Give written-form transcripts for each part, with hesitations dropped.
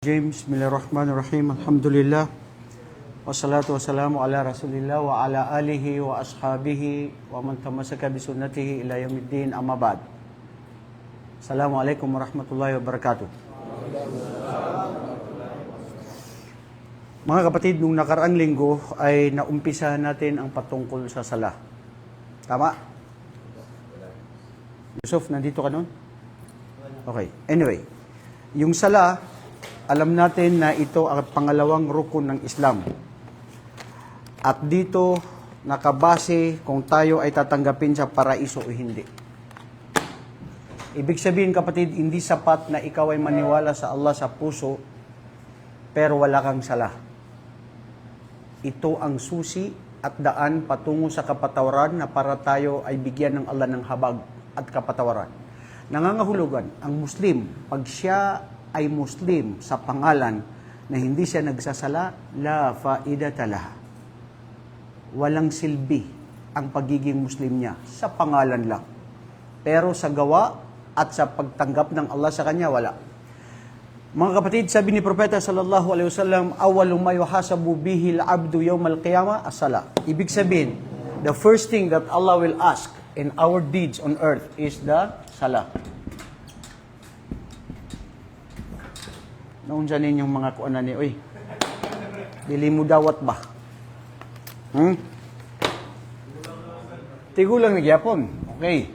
Bismillahirrahmanirrahim. Alhamdulillah. Wassalatu wassalamu ala Rasulillah wa ala alihi wa ashabihi wa man tamassaka bi sunnatihi ila yaumiddin, amma ba'd. Assalamualaikum warahmatullahi wabarakatuh. Mga kapatid, nung nakaraang linggo ay naumpisa natin ang patungkol sa sala. Tama? Yusuf, nandito ka nun? Okay. Anyway, yung sala, alam natin na ito ang pangalawang rukun ng Islam. At dito nakabase kung tayo ay tatanggapin sa paraiso o hindi. Ibig sabihin, kapatid, hindi sapat na ikaw ay maniwala sa Allah sa puso pero wala kang sala. Ito ang susi at daan patungo sa kapatawaran na para tayo ay bigyan ng Allah ng habag at kapatawaran. Nangangahulugan ang Muslim, pag siya ay Muslim sa pangalan na hindi siya nagsasala, la faidata laha. Walang silbi ang pagiging Muslim niya sa pangalan lang. Pero sa gawa at sa pagtanggap ng Allah sa kanya, wala. Mga kapatid, sabi ni Propeta sallallahu alaihi wasallam, awwalu ma yuhasabu bihi al-'abdu yawm al-qiyamah as-sala. Ibig sabihin, the first thing that Allah will ask in our deeds on earth is the salah. Noon dyan yung mga kuanan ni, uy, dili mo dawat ba? Tigulang ni Gyapon. Okay.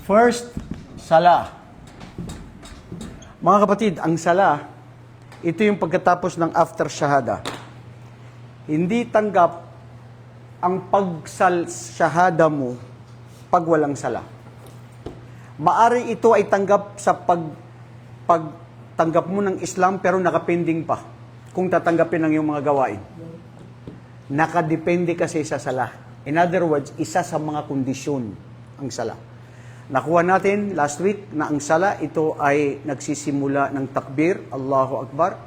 First, sala. Mga kapatid, ang sala, ito yung pagkatapos ng after shahada. Hindi tanggap ang pagsal-shahada mo pag walang sala. Maari ito ay tanggap sa tanggap mo ng Islam pero nakapending pa kung tatanggapin ang iyong mga gawain. Nakadepende kasi sa sala. In other words, isa sa mga kondisyon ang sala. Nakuha natin last week na ang sala, ito ay nagsisimula ng takbir, Allahu Akbar.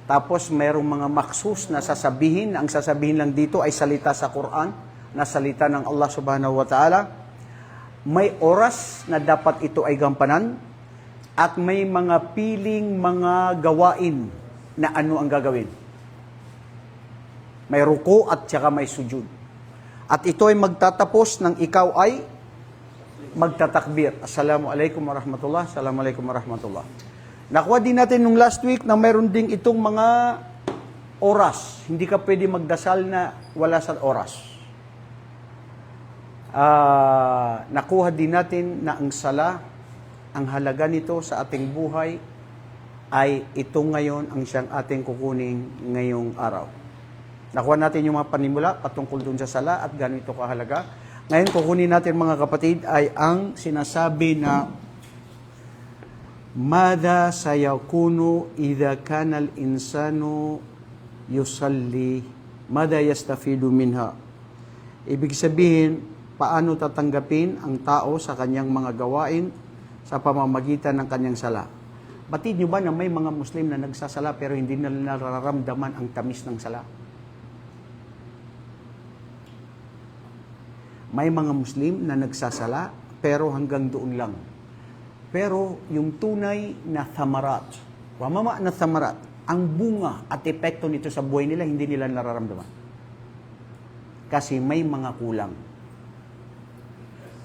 Tapos mayroong mga maksus na sasabihin. Ang sasabihin lang dito ay salita sa Quran, na salita ng Allah Subhanahu wa Ta'ala. May oras na dapat ito ay gampanan. At may mga piling mga gawain na ano ang gagawin. May ruko at saka may sujud. At ito ay magtatapos ng ikaw ay magtatakbir. Assalamualaikum warahmatullah. Assalamualaikum warahmatullah. Nakuha din natin nung last week na mayroon ding itong mga oras. Hindi ka pwede magdasal na wala sa oras. Nakuha din natin na ang sala, ang halaga nito sa ating buhay ay ito ngayon ang siyang ating kukunin ngayong araw. Nakuha natin yung mga panimula patungkol dun sa sala at gano'n ito kahalaga. Ngayon kukunin natin mga kapatid ay ang sinasabi na Mada sayakunu idha kanal insanu yusalli mada yastafidu minha. Ibig sabihin, paano tatanggapin ang tao sa kanyang mga gawain sa pamamagitan ng kanyang sala. Batid nyo ba na may mga Muslim na nagsasala pero hindi na nararamdaman ang tamis ng sala? May mga Muslim na nagsasala pero hanggang doon lang. Pero yung tunay na thamarat, wamama na thamarat, ang bunga at epekto nito sa buhay nila, hindi nila nararamdaman. Kasi may mga kulang.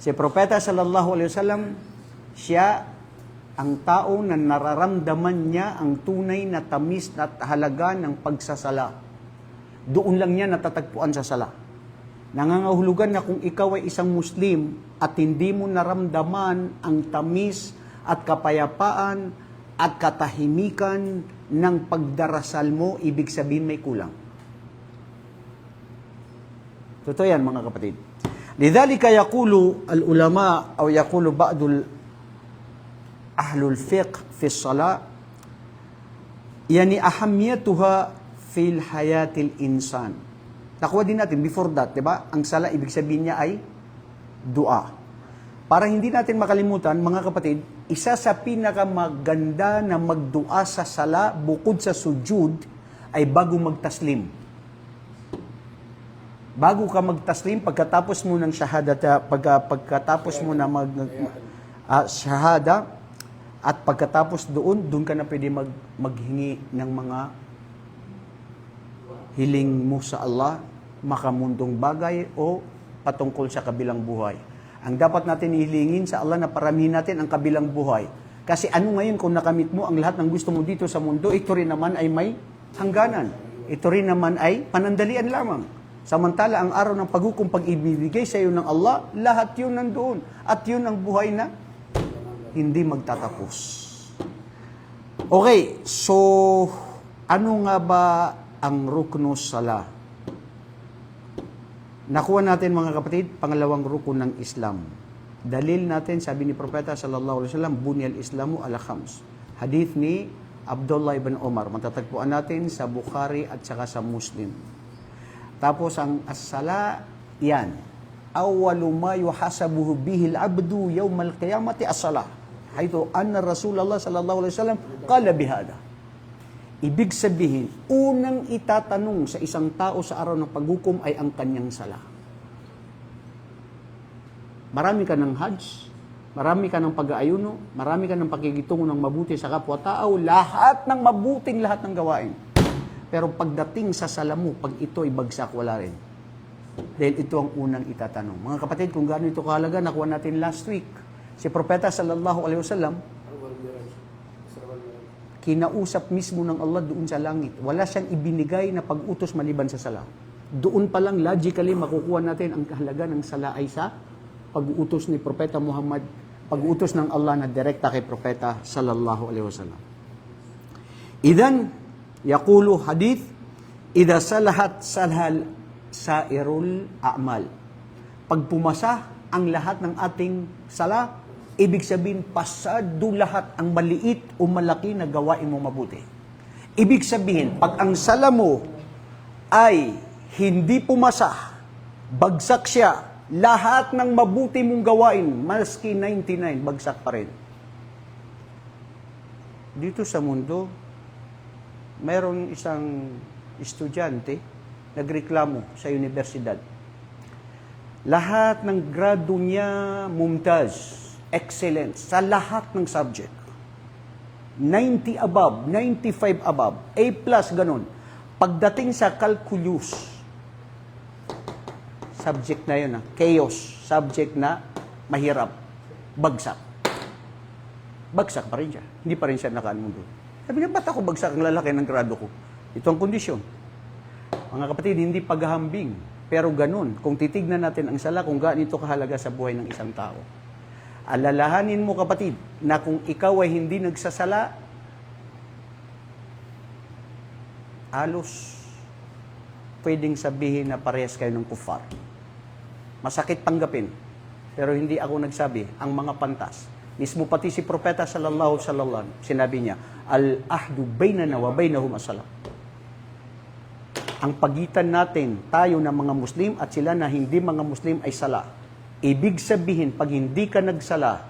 Si Propeta sallallahu alaihi wasallam, siya ang tao na nararamdaman niya ang tunay na tamis at halaga ng pagsasala. Doon lang niya natatagpuan sa sala. Nangangahulugan na kung ikaw ay isang Muslim at hindi mo naramdaman ang tamis at kapayapaan at katahimikan ng pagdarasal mo, ibig sabihin may kulang. Totoo yan mga kapatid. Lidhalika yaqulu al-ulama o yaqulu ba'dul ahlul fiqh fi as-salah yani ahamiyatuha fil hayatil insan. Nakuha din natin before that, 'di ba? Ang sala ibig sabihin niya ay dua. Para hindi natin makalimutan, mga kapatid, isa sa pinakamaganda na magdua sa sala bukod sa sujud ay bago magtaslim. Bago ka magtaslim, pagkatapos mo ng shahada, pagkatapos mo na shahada, At pagkatapos doon ka na pwede maghingi ng mga hiling mo sa Allah, makamundong bagay o patungkol sa kabilang buhay. Ang dapat natin ihilingin sa Allah na paramihin natin ang kabilang buhay. Kasi ano ngayon kung nakamit mo ang lahat ng gusto mo dito sa mundo, ito rin naman ay may hangganan. Ito rin naman ay panandalian lamang. Samantala, ang araw ng paghukom, pag ibibigay sa iyo ng Allah, lahat yun nandoon. At yun ang buhay na hindi magtatapos. Okay, so ano nga ba ang ruknus salah? Nakuha natin mga kapatid, pangalawang rukun ng Islam. Dalil natin, sabi ni Propeta sallallahu alaihi wasallam, bunyal Islamu ala khams. Hadith ni Abdullah ibn Umar. Matatagpuan natin sa Bukhari at saka sa Muslim. Tapos ang as-sala, yan. Awwalu ma yuhasabuhu bihi al-abdu yawm al-qiyamati as-salah. Hayto anna Rasulullah sallallahu alaihi wasallam qala bihada. Ibig sabihin, unang itatanong sa isang tao sa araw ng paghukom ay ang kanyang sala. Marami ka ng hajj, marami ka ng pag-aayuno, marami ka ng pakikitungo ng mabuti sa kapwa-tao, lahat ng mabuting lahat ng gawain. Pero pagdating sa sala mo, pag ito ay bagsak, wala rin. Dahil ito ang unang itatanong. Mga kapatid, kung gaano ito kahalaga, nakuha natin last week. Si Propeta sallallahu alaihi wasallam, kinausap mismo ng Allah doon sa langit. Wala siyang ibinigay na pag-utos maliban sa sala. Doon pa lang logically makukuha natin ang kahalaga ng sala ay sa pag-utos ni Propeta Muhammad, pag-utos ng Allah na direkta kay Propeta sallallahu alaihi wasallam. Idan, yaqulu hadith, idha salahat salhal sairul a'mal. Pag pumasa ang lahat ng ating sala, ibig sabihin, pasado lahat ang maliit o malaki na gawain mo mabuti. Ibig sabihin, pag ang sala mo ay hindi pumasa, bagsak siya, lahat ng mabuti mong gawain, maski 99, bagsak pa rin. Dito sa mundo, mayroon isang estudyante, nagreklamo sa universidad. Lahat ng grado niya, mumtaz, excellent sa lahat ng subject. 90 above, 95 above, A+, ganun. Pagdating sa calculus, subject na yun, chaos, subject na mahirap, bagsak. Bagsak pa rin siya. Hindi pa rin siya nakaano doon. Sabi niya, ba't ako bagsak ang lalaki ng grado ko? Ito ang kondisyon. Mga kapatid, hindi paghahambing, pero ganun. Kung titignan natin ang sala, kung gaano ito kahalaga sa buhay ng isang tao. Alalahanin mo kapatid, na kung ikaw ay hindi nagsasala, halos pwedeng sabihin na parehas kayo ng kufar. Masakit tanggapin, pero hindi ako nagsabi, ang mga pantas. Mismo pati si Propeta sallallahu alaihi wasallam, sinabi niya, al-ahdu bainana wa bainahum as-salam. Ang pagitan natin, tayo na mga Muslim at sila na hindi mga Muslim ay sala. Ibig sabihin, pag hindi ka nagsala,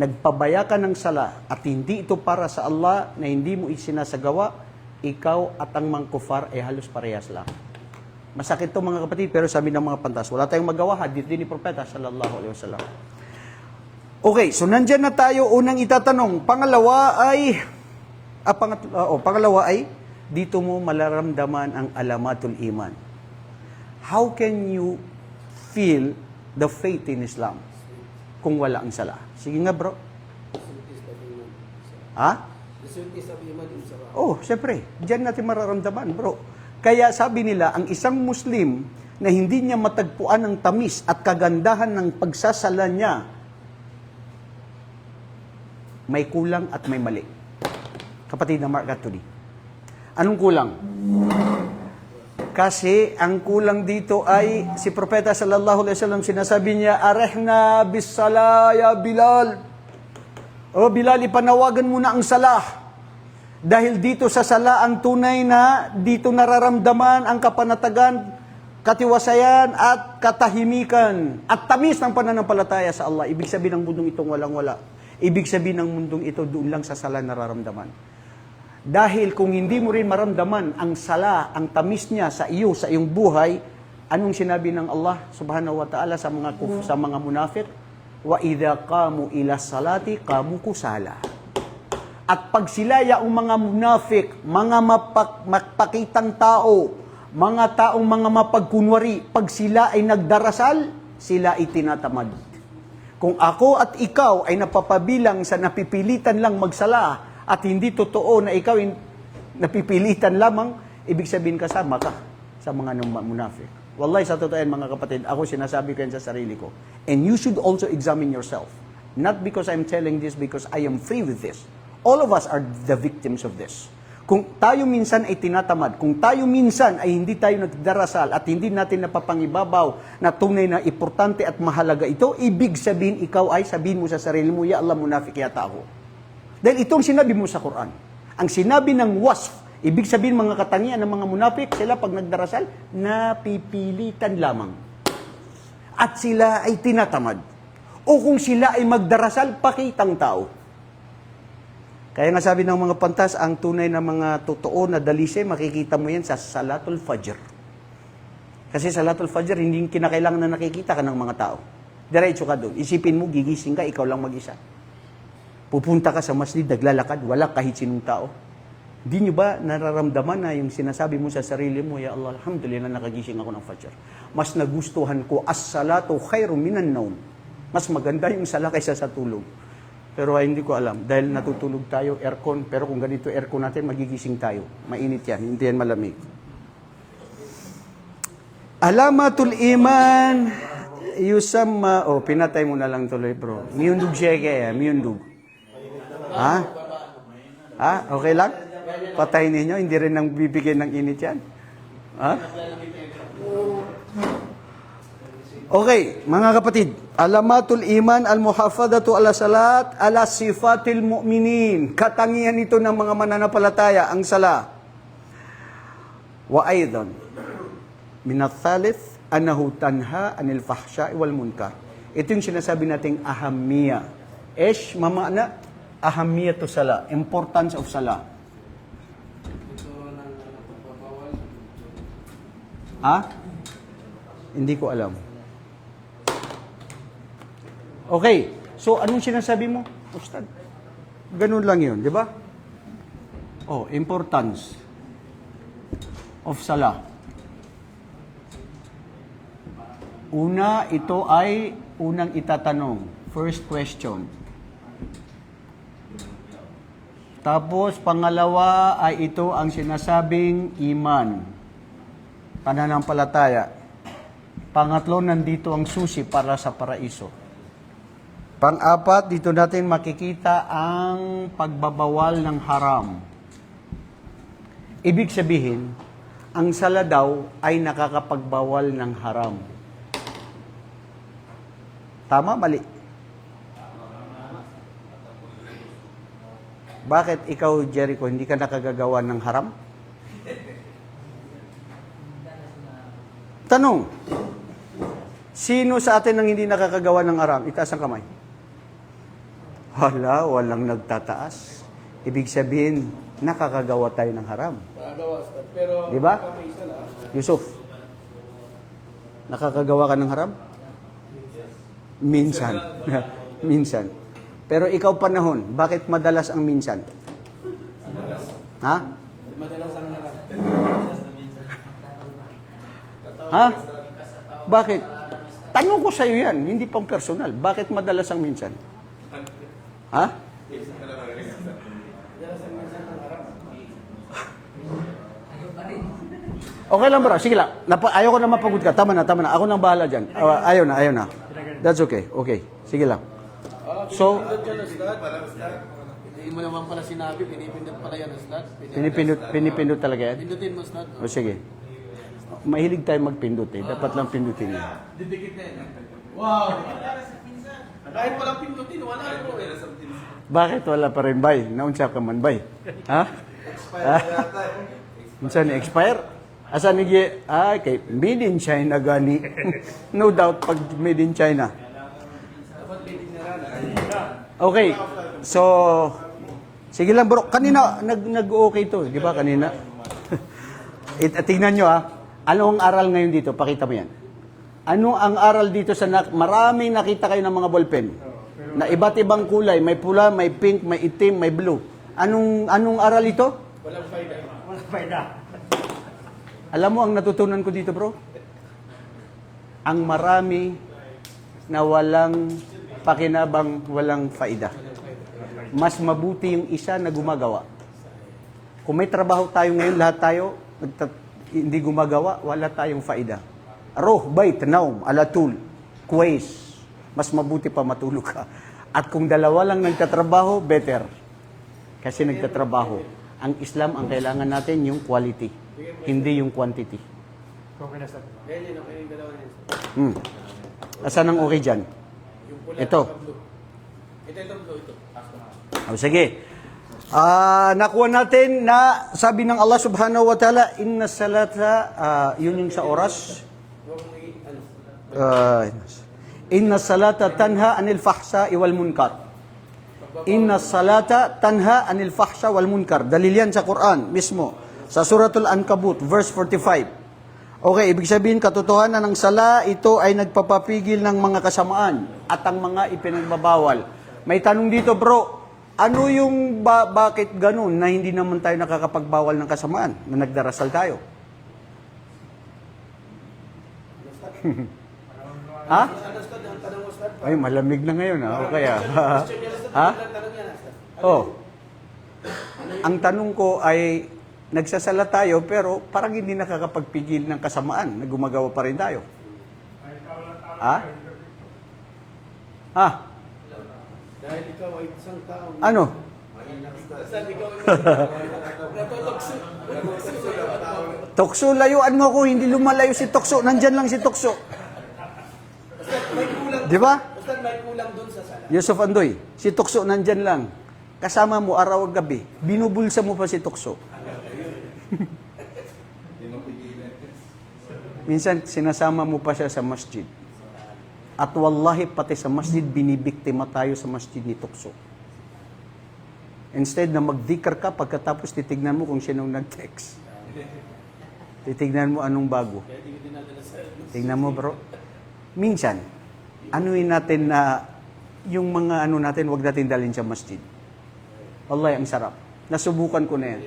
nagpabaya ka ng sala, at hindi ito para sa Allah na hindi mo isinasagawa, ikaw at ang mga kufar ay halos parehas lang. Masakit ito mga kapatid, pero sabi ng mga pantas, wala tayong magawa, hadith din ni Propeta sallallahu alaihi wasallam. Okay, so nandyan na tayo, unang itatanong. Pangalawa ay, dito mo malaramdaman ang alamatul iman. How can you feel the faith in Islam kung wala ang sala? Sige nga bro. Ha? Oh, siyempre. Diyan natin mararamdaman bro. Kaya sabi nila, ang isang Muslim na hindi niya matagpuan ang tamis at kagandahan ng pagsasala niya, may kulang at may mali. Kapatid na Mark Anthony. Anong kulang? Kasi ang kulang dito ay si Propeta sallallahu alaihi wasallam sinasabi niya, "Arihna bis-sala ya Bilal." O Bilal, ipanawagan mo na ang sala. Dahil dito sa sala ang tunay na dito nararamdaman ang kapanatagan, katiwasayan at katahimikan at tamis ng pananampalataya sa Allah. Ibig sabihin ng mundong itong walang-wala. Ibig sabihin ng mundong ito doon lang sa sala nararamdaman. Dahil kung hindi mo rin maramdaman ang sala, ang tamis niya sa iyo, sa iyong buhay, anong sinabi ng Allah subhanahu wa ta'ala sa mga munafik? Wa idha qamu ila salati qamu kusala. At pag sila yaong mga munafik, mga mapakitang tao, mga taong mga mapagkunwari, pag sila ay nagdarasal, sila ay tinatamad. Kung ako at ikaw ay napapabilang sa napipilitan lang magsala at hindi totoo na ikaw ay napipilitan lamang, ibig sabihin kasama ka sa mga munafik. Wallahi, sa totoo yan, mga kapatid, ako sinasabi ko yan sa sarili ko. And you should also examine yourself. Not because I'm telling this because I am free with this. All of us are the victims of this. Kung tayo minsan ay tinatamad, kung tayo minsan ay hindi tayo nagdarasal at hindi natin napapangibabaw na tunay na importante at mahalaga ito, ibig sabihin ikaw ay sabihin mo sa sarili mo, ya Allah, munafik yata ako. Dahil itong sinabi mo sa Quran. Ang sinabi ng wasf, ibig sabihin mga katangian ng mga munafik, sila pag nagdarasal, napipilitan lamang. At sila ay tinatamad. O kung sila ay magdarasal, pakitang tao. Kaya nga sabi ng mga pantas, ang tunay na mga totoo na dalisay, makikita mo yan sa Salatul Fajr. Kasi Salatul Fajr, hindi kinakailangan na nakikita ka ng mga tao. Diretso ka doon. Isipin mo, gigising ka, ikaw lang mag-isa. Pupunta ka sa masjid, naglalakad, wala kahit sinong tao. Di nyo ba nararamdaman na yung sinasabi mo sa sarili mo, ya Allah, alhamdulillah, nakagising ako ng Fajr. Mas nagustuhan ko, as-salatu khairum minan naum. Mas maganda yung sala kaysa sa tulog. Pero hindi ko alam. Dahil natutulog tayo, aircon. Pero kung ganito aircon natin, magigising tayo. Mainit yan. Hindi yan malamig. Alamatul iman yusamma. Oh, pinatay mo na lang tuloy, bro. Miyundug siya kaya. Miyundug. Ha? Ha? Okay lang? Patayin ninyo. Hindi rin nang bibigyan ng init yan. Ha? Okay, mga kapatid, alamatul iman al-muhafadatu ala salat ala sifatil mu'minin. Katangian ito ng mga mananampalataya, ang sala. Wa aidan, minat thalith, annahu tanha anil fahsya'i wal munkar. Ito yung sinasabi nating ahammiya. Mamana, ahammiya to sala, importance of sala. Ha? Hindi ko alam. Okay, so anong sinasabi mo? Ustad, ganun lang yun, di ba? Oh, importance of sala. Una, ito ay unang itatanong. First question. Tapos, pangalawa ay ito ang sinasabing iman. Pananampalataya. Pangatlo, nandito ang susi para sa paraiso. Pang-apat, dito natin makikita ang pagbabawal ng haram. Ibig sabihin, ang sala daw ay nakakapagbawal ng haram. Tama, mali? Bakit ikaw, Jericho, hindi ka nakagagawa ng haram? Tanong, sino sa atin ang hindi nakakagawa ng haram? Itaas ang kamay. Walang nagtataas. Ibig sabihin, nakakagawa tayo ng haram. Pero, di ba? Yusuf, nakakagawa ka ng haram? Minsan. Minsan. Pero ikaw panahon, bakit madalas ang minsan? Ha? madalas ang haram. Ha? Bakit? Tanong ko sa iyo yan, hindi pang personal. Bakit madalas ang minsan? Ha? Okay lang bro, sige lang. Ayaw ko na mapagod ka. Tama na. Ako nang bahala dyan. Ayaw na. That's okay. Okay, sige lang. So, Hindi mo naman pala sinabi, pinipindot pala yan, Ustad. pinipindot talaga yan? Pindutin mo, Ustad. O sige. Mahilig tayo magpindot eh. Dapat lang pindutin yan. Didikit na yan. Wow! Kahit walang pindutin, wala po eh. Bakit wala pa rin bay? Naunsa ka man bay? Ha? Minsan expire? Asa ni kay made in China gani. No doubt pag made in China. Okay. So sige lang bro, kanina nag-okay to, di ba kanina? Tingnan nyo ano ang aral ngayon dito? Pakita mo yan. Ano ang aral dito sa maraming nakita kayo ng mga ballpen? Na iba't ibang kulay, may pula, may pink, may itim, may blue. Anong aral ito? Walang faida. Walang faida. Alam mo ang natutunan ko dito, bro? Ang marami na walang pakinabang, walang faida. Mas mabuti yung isa na gumagawa. Kung may trabaho tayo ngayon, lahat tayo hindi gumagawa, wala tayong faida. Roh, bait, naum, alatul, kuwais. Mas mabuti pa matulog ka. At kung dalawa lang nagtatrabaho, better. Kasi nagtatrabaho. Ang Islam, ang kailangan natin yung quality, hindi yung quantity. Okay na, sir. Ganyan, okay yung dalawa na yun. Asan ang okay dyan? Yung pula Ito. at blue. Ito, blue, ito. Sige. Nakuha natin na sabi ng Allah subhanahu wa ta'ala, inna salata, yun yung sa oras. Huwag mo ano. Inna salata tanha anil fahsa wal munkar. Inna salata tanha anil fahsa wal munkar. Dalil yan sa Quran mismo. Sa Suratul Ankabut, verse 45. Okay, ibig sabihin, katotohanan ng sala, ito ay nagpapapigil ng mga kasamaan at ang mga ipinagbabawal. May tanong dito, bro. Ano yung bakit ganun na hindi naman tayo nakakapagbawal ng kasamaan na nagdarasal tayo? Ha? Ay, malamig na ngayon, ha? O kaya? Ha? Oh. Ang tanong ko ay, nagsasala tayo pero parang hindi nakakapagpigil ng kasamaan na gumagawa pa rin tayo. Ha? Ha? Dahil ikaw ay isang tao. Ano? Basta ikaw ay natutokso. Tokso, layuan mo ako, hindi lumalayo si Tokso. Nandyan lang si Tokso. Basta may kulang. Di ba? Basta may kulang dun sa sala. Yusuf Andoy, si Tokso nandyan lang. Kasama mo araw at gabi. Binubulsa mo pa si Tokso. Minsan, sinasama mo pa siya sa masjid. At wallahi, pati sa masjid, binibiktima tayo sa masjid ni Tokso. Instead na mag-dhikr ka, pagkatapos titignan mo kung sinong nag-text. Titignan mo anong bago. Tignan mo, bro. Minsan, anuin natin na yung mga ano natin, wag natin dalhin sa masjid. Wallahi, ang sarap. Nasubukan ko na yan.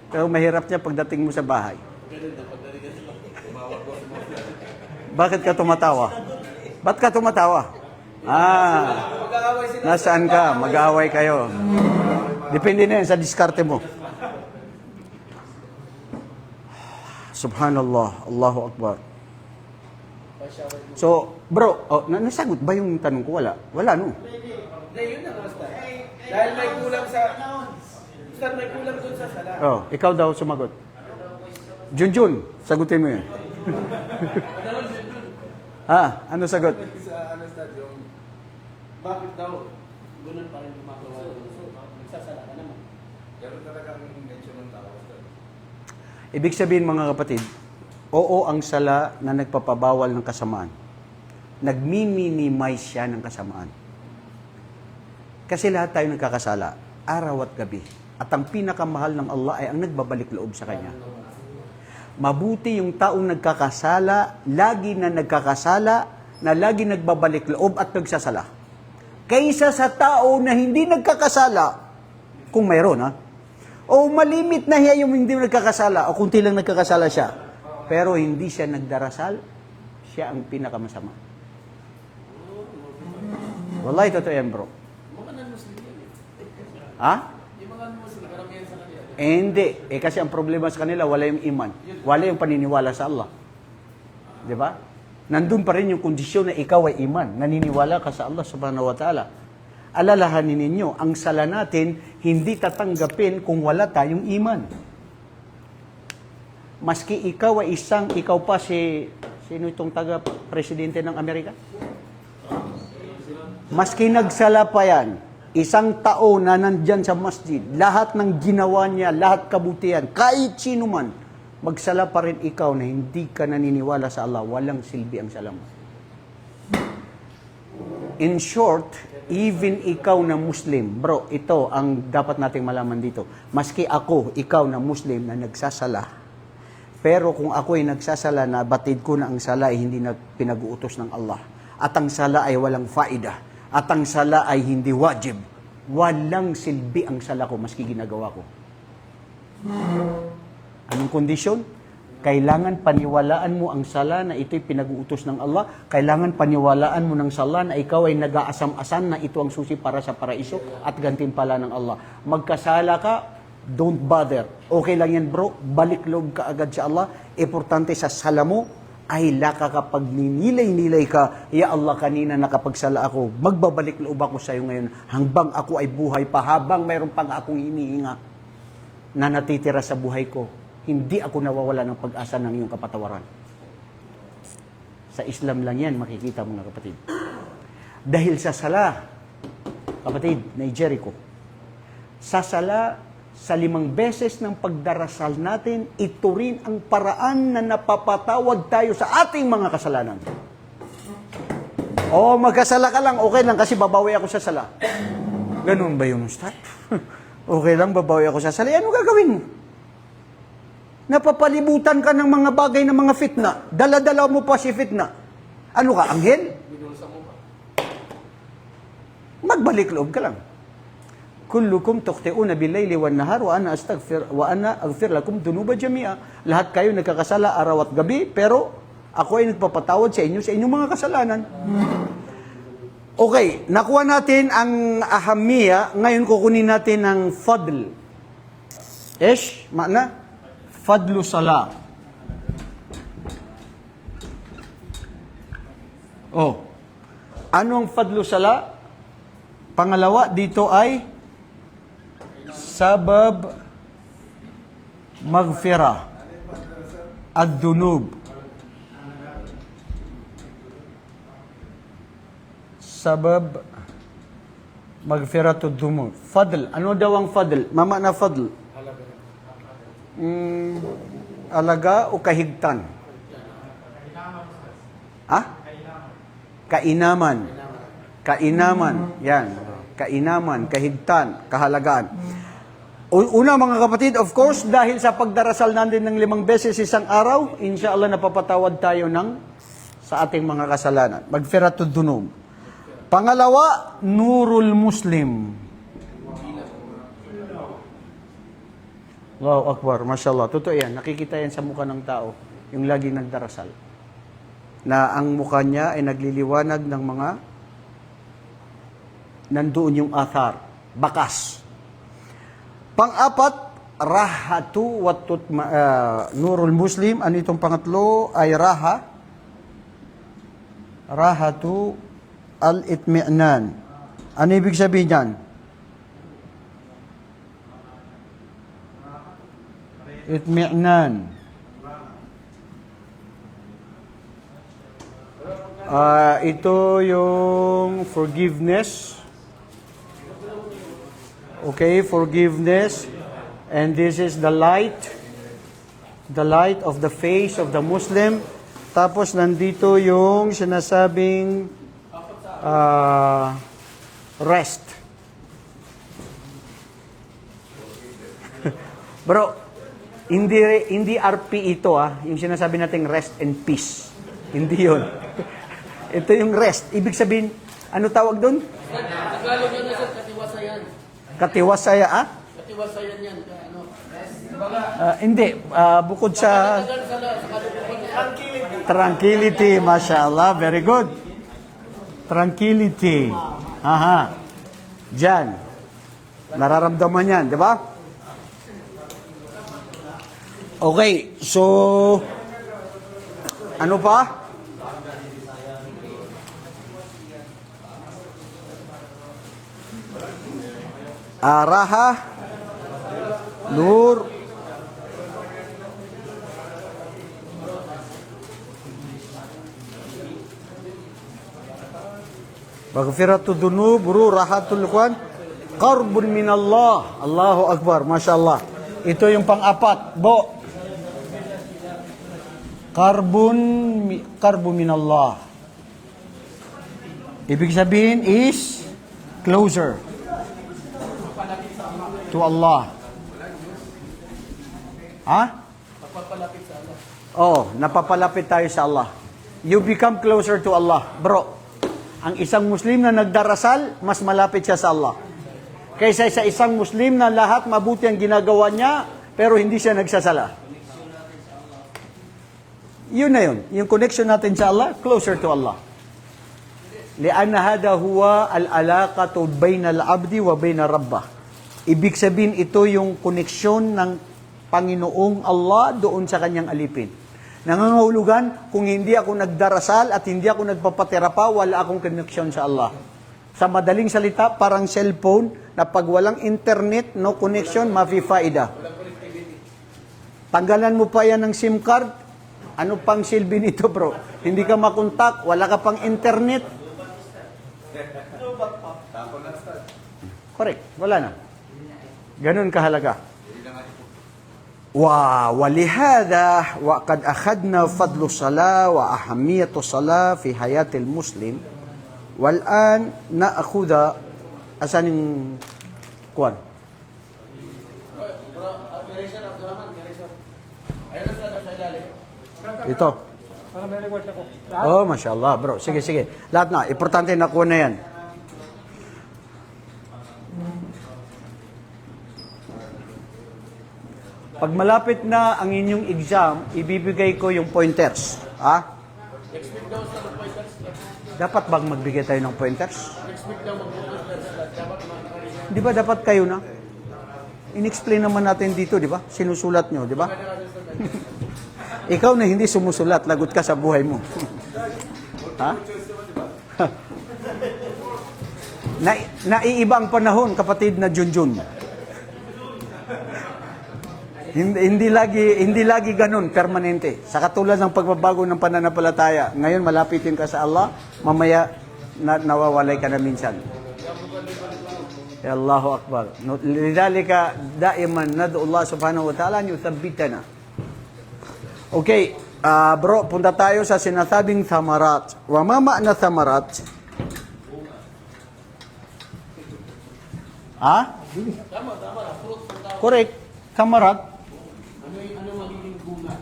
Pero mahirap niya pagdating mo sa bahay. Bakit ka tumatawa? Ba't ka tumatawa? Mag-aaway sila. Nasaan ka? Mag-aaway kayo. Depende na yan sa diskarte mo. Subhanallah. Allahu Akbar. So, bro, nasagot ba yung tanong ko? Wala. Wala, no? Hindi, yun na basta. Dahil may kulang sa... Basta may kulang dun sa sala. Oh, ikaw daw sumagot. Junjun, sagutin mo yun. Ano sagot? Sa ano stadium, bakit daw ganun pa rin gumagawa dun? So, nagsasala ka naman. Ganun talaga ang intention ng tao. Ibig sabihin, mga kapatid, oo ang sala na nagpapabawal ng kasamaan. Nagmi-minimize siya ng kasamaan. Kasi lahat tayo nagkakasala, araw at gabi. At ang pinakamahal ng Allah ay ang nagbabalik loob sa Kanya. Mabuti yung taong nagkakasala, lagi na nagkakasala, na lagi nagbabalik loob at nagsasala. Kaysa sa tao na hindi nagkakasala, kung mayroon, ha? O malimit na siya yung hindi nagkakasala, o kunti lang nagkakasala siya. Pero hindi siya nagdarasal, siya ang pinakamasama. Wallahi, totoo yan, bro. Mga non-Muslim yan eh. Ha? Yung mga non-Muslim, karamihan sa kanila. Hindi. Kasi ang problema sa kanila, wala yung iman. Wala yung paniniwala sa Allah. Di ba? Nandun pa rin yung kondisyon na ikaw ay iman. Naniniwala ka sa Allah subhanahu wa ta'ala. Alalahanin ninyo, ang sala natin, hindi tatanggapin kung wala tayong iman. Maski ikaw ay ikaw pa sino itong taga-presidente ng Amerika? Maski nagsala pa yan, isang tao na nandyan sa masjid, lahat ng ginawa niya, lahat kabutihan, kahit sino man, magsala pa rin ikaw na hindi ka naniniwala sa Allah, walang silbi ang sala mo. In short, even ikaw na Muslim, bro, ito ang dapat nating malaman dito. Maski ako, ikaw na Muslim na nagsasala, pero kung ako ay nagsasala na batid ko na ang sala ay hindi na pinag-uutos ng Allah, at ang sala ay walang faida, at ang sala ay hindi wajib, walang silbi ang sala ko maski ginagawa ko. Anong kondisyon? Kailangan paniwalaan mo ang sala na ito'y pinag-uutos ng Allah. Kailangan paniwalaan mo ng sala na ikaw ay nag-aasam-asan na ito ang susi para sa paraiso at gantimpala ng Allah. Magkasala ka, don't bother. Okay lang yan bro, balik loob ka agad sa Allah. Importante sa sala mo ay laka kapag ninilay-nilay ka, ya Allah, kanina nakapagsala ako, magbabalik loob ako sa iyo ngayon hanggang ako ay buhay pa, habang mayroon pang akong iniinga na natitira sa buhay ko. Hindi ako nawawala ng pag-asa ng iyong kapatawaran. Sa Islam lang yan, makikita mga kapatid. Dahil sa sala, kapatid, na Jericho, sa sala, sa 5 beses ng pagdarasal natin, ito rin ang paraan na napapatawad tayo sa ating mga kasalanan. O, magkasala ka lang, okay lang kasi babawi ako sa sala. Ganun ba yun, Ustad? Okay lang, babawi ako sa sala. Ano gagawin mo? Napapalibutan ka ng mga bagay ng mga fitna. Dala-dala mo pa si fitna. Ano ka, anghel? Magbalik loob ka lang. Kullukum tukhti'una bil-laili wan-nahar wa ana aghfir lakum dhunuba jami'a. Lahat kayo nagkakasala araw at gabi, pero ako ay nagpapatawad sa inyo sa inyong mga kasalanan. Okay, nakuha natin ang ahamiya. Ngayon kukunin natin ang fadl. Ish, makna? Fadlu sala. Oh. Ano ang fadlu sala? Pangalawa dito ay sabab maghfirah ad-dunub. Sabab maghfirah ad-dunub. Fadl. Ano daw ang fadl? Mama na fadl. Alaga o kahigtan? Kainaman. Kainaman. Yan. Kainaman, kahigtan, kahalagaan. Una mga kapatid, of course, dahil sa pagdarasal natin ng 5 beses isang araw, inshallah napapatawad tayo sa ating mga kasalanan. Magfiratud dunub. Pangalawa, nurul muslim. Allahu Akbar, mashallah. Totoo yan. Nakikita yan sa mukha ng tao, yung laging nagdarasal. Na ang mukha niya ay nagliliwanag ng mga nandoon yung athar, bakas. Pang-apat, rahatu nurul muslim. Ano itong pangatlo? Ay rahatu al-itmi'nan. Ano ibig sabihin yan? Itmi'nan. Ito yung forgiveness. Okay, forgiveness. And this is the light of the face of the Muslim. Tapos nandito yung sinasabing rest. Bro, hindi RP ito yung sinasabi nating rest and peace. Hindi yun. Ito yung rest. Ibig sabihin, ano tawag doon? Tagalog yun na sir, katiwasayan. Katiwasaya, Katiwasayan yan. Ano? Hindi. Bukod sa tranquility, mashallah. Very good. Tranquility. Aha. Diyan. Nararamdaman yan, di ba? Okay, so ano pa? Raha, nur, maghfiratu dunub, rahatul kwan, qarbun minallah. Allahu Akbar, mashallah. Ito yung pang-apat, Bo. Karbun minallah. Ibig sabihin is closer to Allah. Napapalapit sa Allah. Napapalapit tayo sa Allah. You become closer to Allah. Bro, ang isang Muslim na nagdarasal, mas malapit siya sa Allah. kaysa sa isang Muslim na lahat mabuti ang ginagawa niya, pero hindi siya nagsasala. Yun na yun. Yung connection natin sa Allah, closer to Allah. لأن هذا هو العلاقة بين العبد وبين ربه. Ibig sabihin, ito yung koneksyon ng Panginoong Allah doon sa kanyang alipin. Nangangahulugan, kung hindi ako nagdarasal at hindi ako nagpapatira pa, wala akong koneksyon sa Allah. Sa madaling salita, parang cellphone na pag walang internet, no connection, mafi-faida. Tanggalan mo pa yan ng SIM card, ano pang silbi nito, bro? Hindi ka makontak, wala ka pang internet. Correct, wala na. Ganun kahalaga. ولهذا وقد أخذنا فضل الصلاة وأهمية الصلاة في حياة المسلم والآن نأخذ أسان كوان ito. Para may request ako. Oh, mashallah, bro. Sige, sige. Lahat na. Importante na kuha na yan. Pag malapit na ang inyong exam, ibibigay ko yung pointers. Ha? Next week daw sa pointers. Dapat bang magbigay tayo ng pointers? Next week daw mag-pointers. Dapat mga Di ba dapat kayo na? In-explain naman natin dito, di ba? Sinusulat nyo, di ba? Ikaw na hindi sumusulat, lagot ka sa buhay mo. Ha? Naiiba ang panahon, kapatid na Junjun. Hindi lagi ganun, permanente. Sa katulad ng pagbabago ng pananampalataya, ngayon malapitin ka sa Allah, mamaya nawawalay ka na minsan. Ya Allahu Akbar. Lidhalika daiman nad'u Allah subhanahu wa ta'ala an yuthabbitana. Okay, bro, punta tayo sa sinasabing thamarat. Wa ma ma'na thamarat? Ha? Correct. Thamarat. ano magiging bunga?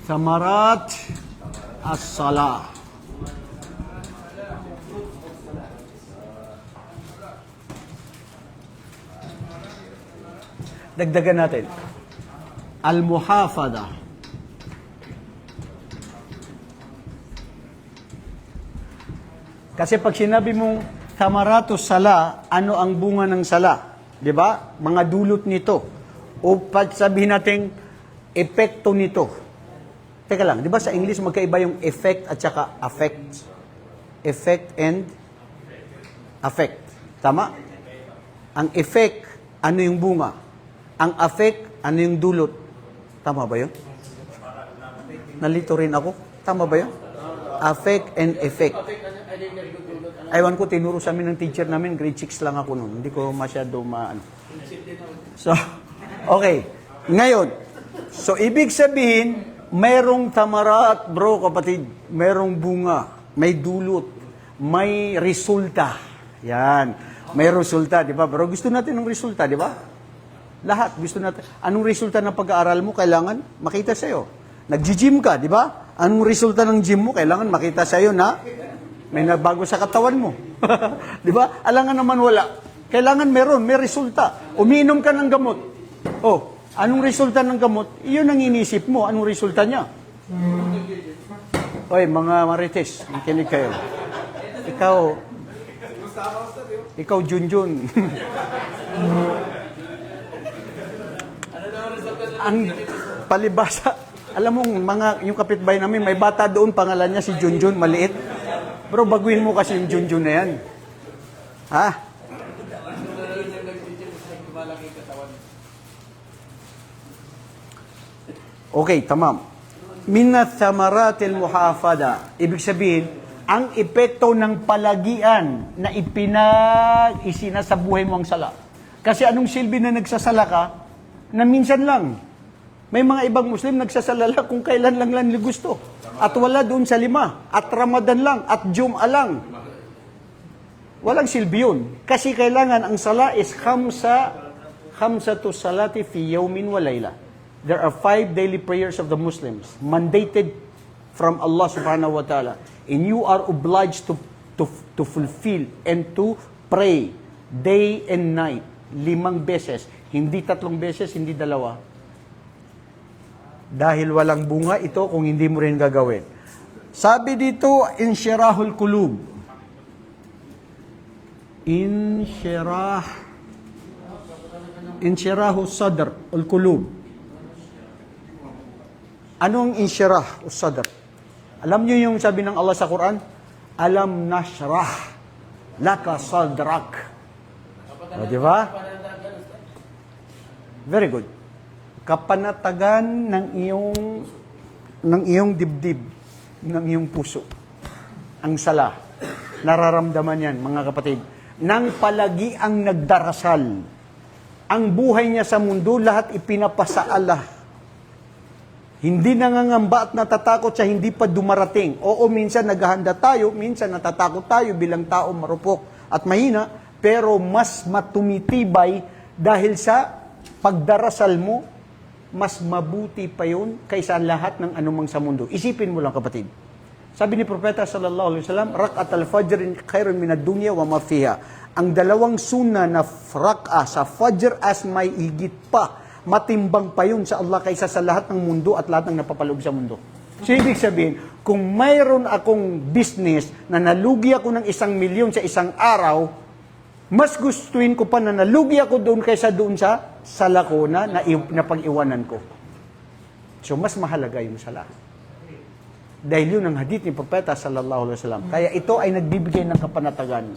Thamarat as-salah. Dagdagan natin. Al-muhafada. Kasi pag sinabi mong thamaratus sala, ano ang bunga ng sala? 'Di ba? Mga dulot nito. O pag sabihin natin epekto nito. Teka lang, 'di ba sa English magkaiba yung effect at saka affect? Effect and affect. Tama? Ang effect, ano yung bunga? Ang affect, ano yung dulot? Tama ba yun? Nalito rin ako. Tama ba yun? Affect and effect. Aywan ko, tinuro sa amin ng teacher namin, grade 6 lang ako noon. Hindi ko masyado maano. So, okay. Ngayon, so ibig sabihin, mayroong tamarat, bro, kapatid. Mayroong bunga, may dulot, may resulta. Yan. May resulta, di ba? Pero gusto natin ng resulta, di ba? Lahat, gusto natin. Anong resulta ng pag-aaral mo, kailangan makita sa'yo. Nag-gym ka, di ba? Anong resulta ng gym mo, kailangan makita sa'yo na may nagbago sa katawan mo. Di ba? Alangan naman wala. Kailangan meron, may resulta. Umiinom ka ng gamot. Oh, anong resulta ng gamot? Iyon ang inisip mo. Anong resulta niya? Oy, mga marites, makinig kayo. Ikaw, Junjun. Ang palibasa, alam mo, yung kapitbahay namin, may bata doon, pangalan niya si Junjun, maliit. Bro, baguhin mo kasi yung Junjun na yan. Ha? Okay, tamam. Minat thamaratil muhafada. Ibig sabihin, ang epekto ng palagian na isina sa buhay mo ang sala. Kasi anong silbi na nagsasala ka, na minsan lang. May mga ibang Muslim nagsasalala kung kailan lang gusto. At wala doon sa 5. At Ramadan lang. At Jum'a lang. Walang silbi yun. Kasi kailangan ang sala is khamsatu salati fi yawmin wa layla. There are 5 daily prayers of the Muslims mandated from Allah subhanahu wa ta'ala. And you are obliged to fulfill and to pray day and night, 5 beses, hindi 3 beses, hindi 2. Dahil walang bunga ito kung hindi mo rin gagawin. Sabi dito, insyirahul kulub. Insyirahu sadr, ul kulub. Anong insyirah, ul sadr? Alam niyo yung sabi ng Allah sa Quran? Alam nashrah laka sadrak. O, di ba? Very good. Kapanatagan ng iyong dibdib, ng iyong puso. Ang sala. Nararamdaman yan, mga kapatid. Nang palagi ang nagdarasal. Ang buhay niya sa mundo, lahat ipinapasa Allah. Hindi nangangamba at natatakot siya, hindi pa dumarating. Oo, minsan naghahanda tayo, minsan natatakot tayo bilang tao marupok at mahina, pero mas matumitibay dahil sa pagdarasal mo, mas mabuti pa yun kaysa lahat ng anumang sa mundo. Isipin mo lang, kapatid. Sabi ni Propeta sallallahu alaihi wasallam, rak'at al-fajr khairun min ad-dunya wa ma fiha. Ang 2 sunna na rak'a sa fajr as may higit pa, matimbang pa yun sa Allah kaysa sa lahat ng mundo at lahat ng napapaloob sa mundo. So, ibig sabihin, kung mayroon akong business na nalugi ako ng 1,000,000 sa isang araw, mas gustuin ko pa na nalugi ako doon kaysa doon sa salakona na pag-iwanan ko. So, mas mahalaga yung sala. Dahil yun ang hadith ni Propeta sallallahu alaihi wasallam. Kaya ito ay nagbibigay ng kapanatagan.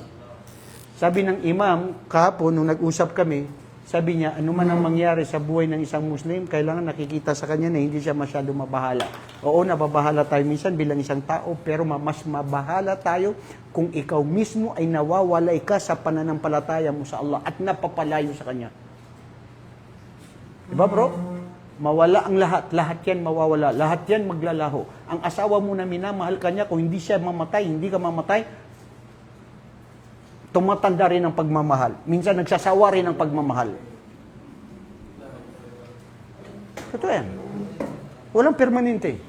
Sabi ng imam, kahapon, nung nag-usap kami, sabi niya, ano man ang mangyari sa buhay ng isang Muslim, kailangan nakikita sa kanya na hindi siya masyado mabahala. Oo, nababahala tayo minsan bilang isang tao, pero mas mabahala tayo kung ikaw mismo ay nawawalay ka sa pananampalataya mo sa Allah at napapalayo sa Kanya. Diba, bro? Mawala ang lahat. Lahat yan mawawala. Lahat yan maglalaho. Ang asawa mo na minamahal ka niya, kung hindi siya mamatay, hindi ka mamatay, tumatanda rin ang pagmamahal. Minsan nagsasawa rin ang pagmamahal. Ito yan. Walang permanente.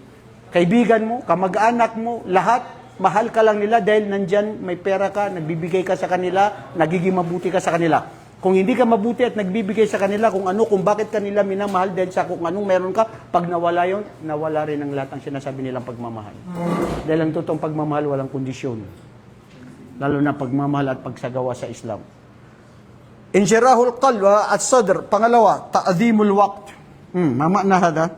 Kaibigan mo, kamag-anak mo, lahat, mahal ka lang nila dahil nandyan, may pera ka, nagbibigay ka sa kanila, nagiging mabuti ka sa kanila. Kung hindi ka mabuti at nagbibigay sa kanila kung bakit kanila minamahal dahil sa kung anong meron ka, pag nawala yon, nawala rin ang lahat ng sinasabi nilang pagmamahal. Dahil ang totoong pagmamahal, walang kondisyon. Lalo na pagmamahal at pagsagawa sa Islam. Insyirahul qalwa at sadr. Pangalawa, ta'zimul waqt. Mama na hada.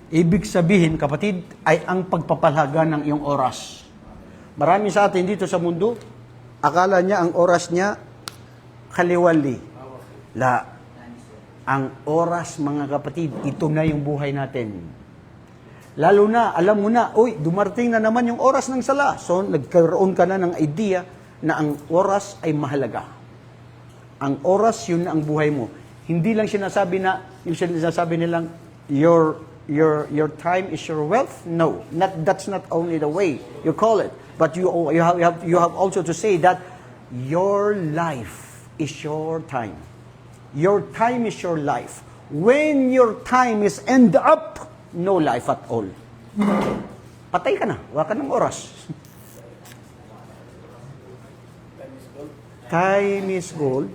Ibig sabihin, kapatid, ay ang pagpapalaga ng iyong oras. Marami sa atin dito sa mundo, akala niya ang oras niya kaliwali. La. Ang oras, mga kapatid, ito na yung buhay natin. Lalo na, alam mo na, dumarating na naman yung oras ng sala. So, nagkaroon ka na ng idea na ang oras ay mahalaga. Ang oras, yun na ang buhay mo. Hindi lang sinasabi na, yung sinasabi nilang, your time is your wealth? No, that's not only the way you call it. But you have also to say that your life is your time. Your time is your life. When your time is end up, no life at all. Patay ka na. Wala ka ng oras. Time is gold.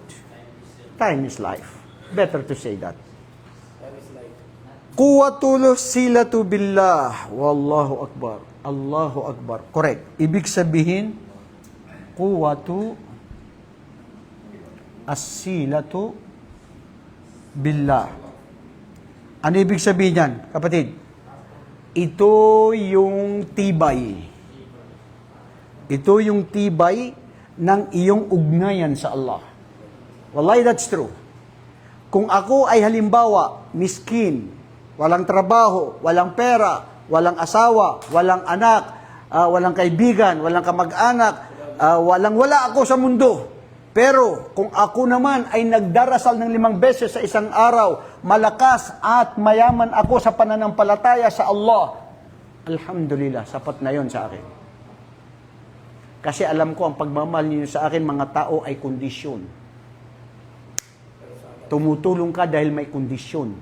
Time is life. Better to say that. Quwwatul silatu billah. Wallahu akbar. Allahu akbar. Correct. Ibig sabihin, quwwatu as-silatu billah. Ano ibig sabihin yan, kapatid? Ito yung tibay. Ito yung tibay ng iyong ugnayan sa Allah. Wallahi, that's true. Kung ako ay halimbawa, miskin, walang trabaho, walang pera, walang asawa, walang anak, walang kaibigan, walang kamag-anak, wala ako sa mundo. Pero kung ako naman ay nagdarasal ng 5 beses sa isang araw, malakas at mayaman ako sa pananampalataya sa Allah, alhamdulillah, sapat na yon sa akin. Kasi alam ko, ang pagmamahal niyo sa akin, mga tao, ay kondisyon. Tumutulong ka dahil may kondisyon.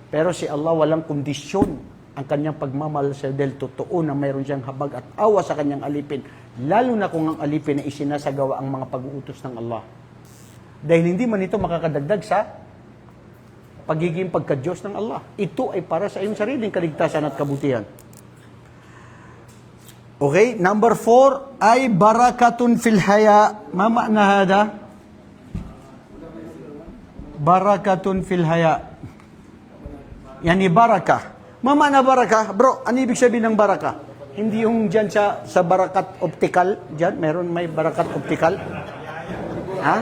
Pero si Allah walang kondisyon. ang kanyang pagmamahal sa dahil totoo na mayroon siyang habag at awa sa kanyang alipin, lalo na kung ang alipin ay isinasagawa ang mga pag-uutos ng Allah. Dahil hindi man ito makakadagdag sa pagiging pagka-Diyos ng Allah. Ito ay para sa iyong sariling kaligtasan at kabutihan. Okay, number 4 ay barakatun fil haya. Ma ma'na hada? Barakatun fil haya. Yani baraka. Ma ma'na baraka? Bro, ano ibig sabihin ng baraka? Hindi yung dyan sa barakat optical. Dyan, may barakat optical. Ha?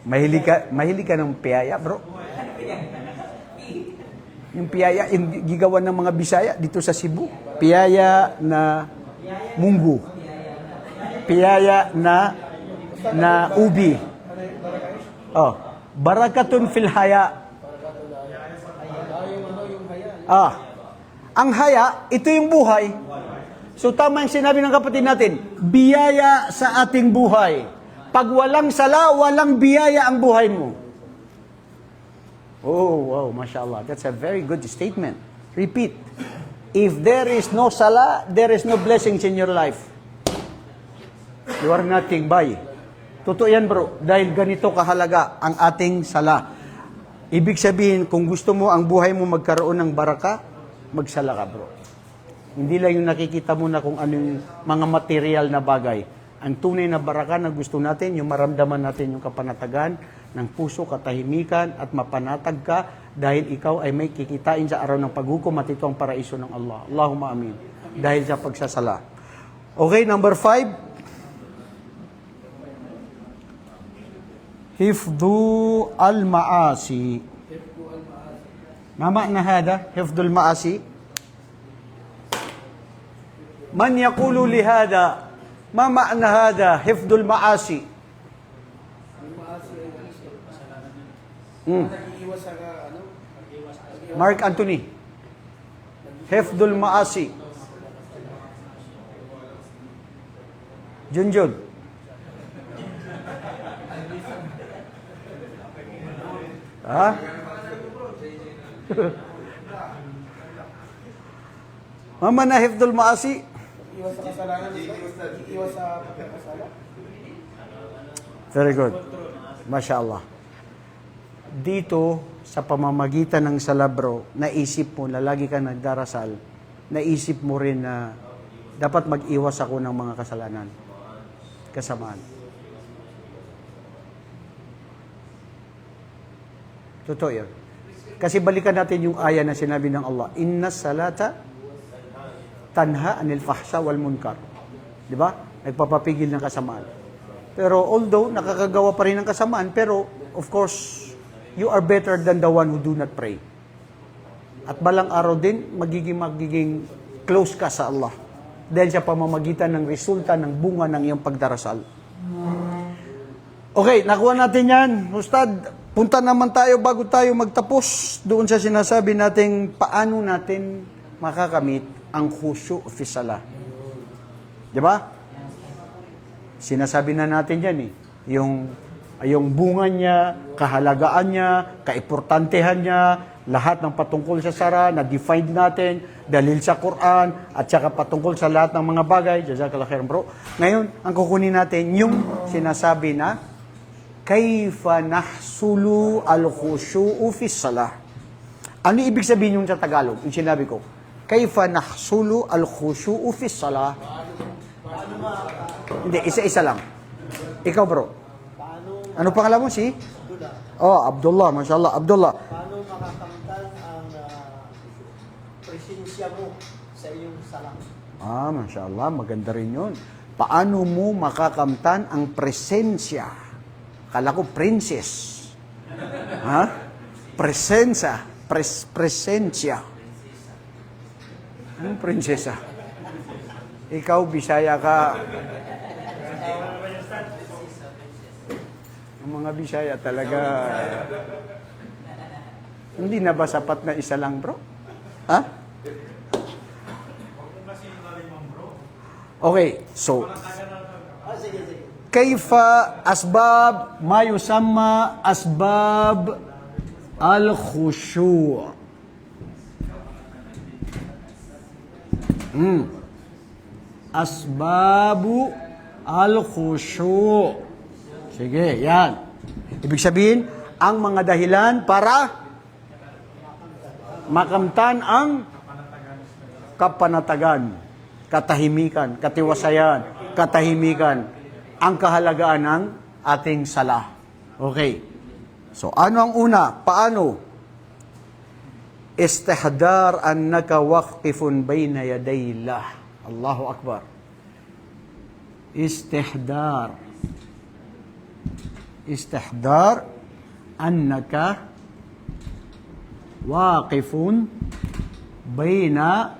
Mahilig ka ng piyaya, bro. Yung piyaya, yung gigawan ng mga Bisaya dito sa Cebu. Piyaya na munggo. Piyaya na ubi. Oh, barakatun fil haya. Ang haya, ito yung buhay. So tama yung sinabi ng kapatid natin, biyaya sa ating buhay. Pag walang sala, walang biyaya ang buhay mo. Oh, wow, mashallah. That's a very good statement. Repeat. If there is no sala, there is no blessings in your life. You are nothing by. Totoo yan, bro. Dahil ganito kahalaga ang ating sala. Ibig sabihin, kung gusto mo ang buhay mo magkaroon ng baraka, magsala ka, bro. Hindi lang yung nakikita mo na kung anong mga material na bagay. Ang tunay na baraka na gusto natin, yung maramdaman natin yung kapanatagan ng puso, katahimikan, at mapanatag ka dahil ikaw ay may kikitain sa araw ng paghukom at ito ang paraiso ng Allah. Allahumma amin. Dahil sa pagsasala. Okay, number 5. Hifdhu al-ma'asi. Nama na hada? Hifdhu al-ma'asi. Man yaqulu li hada? Ma ma'na hada? Hifdhu al-ma'asi. Nag-iiwas sa Mark Anthony. Hifdhul Maasi. Junjun. Ha? Mama na Hifdhul Maasi. iwas sa kasalanan, iwas sa pagkakasala. Very good. Masya Allah. Dito, sa pamamagitan ng salabro, naisip mo na lagi kang nagdarasal, naisip mo rin na dapat mag-iwas ako ng mga kasalanan, kasamaan. Totoo yun. Kasi balikan natin yung aya na sinabi ng Allah, Inna salata tanha anil fahsha wal munkar. Di ba? Nagpapapigil ng kasamaan. Pero although nakakagawa pa rin ng kasamaan, pero of course, you are better than the one who do not pray. At balang araw din, magiging close ka sa Allah. Dahil sa pamamagitan ng resulta ng bunga ng iyong pagdarasal. Okay, nakuha natin yan. Ustad, punta naman tayo bago tayo magtapos doon sa sinasabi nating paano natin makakamit ang khusyu' fi salah. Di ba? Sinasabi na natin yan eh. Yung bunga niya, kahalagaan niya, kaimportantehan niya, lahat ng patungkol sa sara, na-define natin, dalil sa Quran, at saka patungkol sa lahat ng mga bagay. Jazakallah khairan bro. Ngayon, ang kukunin natin, yung sinasabi na, kayfa nahsulu al-khushu'u fi salah. Ano ibig sabihin yung sa Tagalog? Yung sinabi ko, kayfa nahsulu al-khushu'u fi salah. Hindi, isa-isa lang. Ikaw bro. Ano pangalan mo si? Oh, Abdullah, mashallah, Abdullah. Paano makakamtan ang presensya mo sa iyong salang? Ah, mashallah, maganda rin yun. Paano mo makakamtan ang presensya? Kala ko princess. Ha? Presensya. Presensya. Anong prinsesa? Ikaw, Bisaya ka. Ang mga Bisaya talaga, hindi na ba sapat na isa lang, bro? Ha? Okay, so, kayfa asbab ma yusamma asbab Al-khushu'. Asbabu al-khushu'. Sige, yan. Ibig sabihin, ang mga dahilan para makamtan ang kapanatagan, katahimikan, katiwasayan, katahimikan, ang kahalagaan ng ating sala. Okay. So, ano ang una? Paano? Istihdar annaka waqifun bayna yaday Allah. Allahu Akbar. Istihdar. Istihdar annaka waqifun bayna